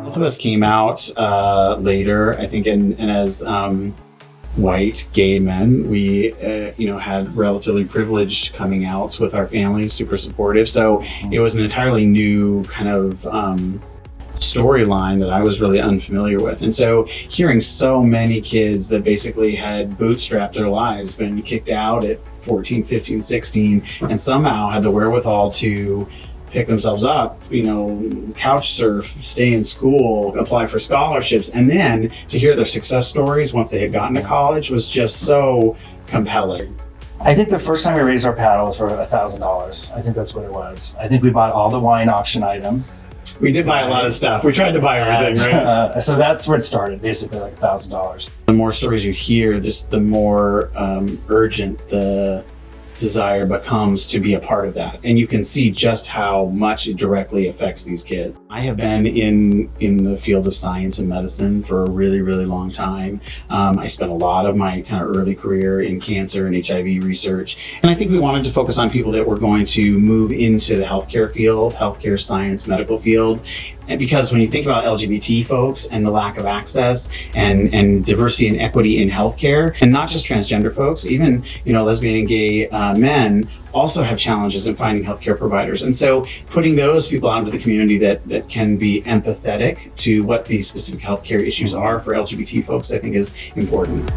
Both of us came out later, I think, and as white gay men, we had relatively privileged coming outs with our families, super supportive. So it was an entirely new kind of storyline that I was really unfamiliar with. And so hearing so many kids that basically had bootstrapped their lives, been kicked out at 14, 15, 16, and somehow had the wherewithal to pick themselves up, couch surf, stay in school, apply for scholarships, and then to hear their success stories once they had gotten to college was just so compelling. I think the first time we raised our paddle was for $1,000. I think that's what it was. I think we bought all the wine auction items. We did buy a lot of stuff. We tried to buy everything, right? So that's where it started, basically like $1,000. The more stories you hear, the more urgent the desire becomes to be a part of that. And you can see just how much it directly affects these kids. I have been in the field of science and medicine for a really, really long time. I spent a lot of my kind of early career in cancer and HIV research. And I think we wanted to focus on people that were going to move into the healthcare field, healthcare science, medical field. And because when you think about LGBT folks and the lack of access and diversity and equity in healthcare, and not just transgender folks, even lesbian and gay men also have challenges in finding healthcare providers. And so putting those people out into the community that can be empathetic to what these specific healthcare issues are for LGBT folks, I think is important.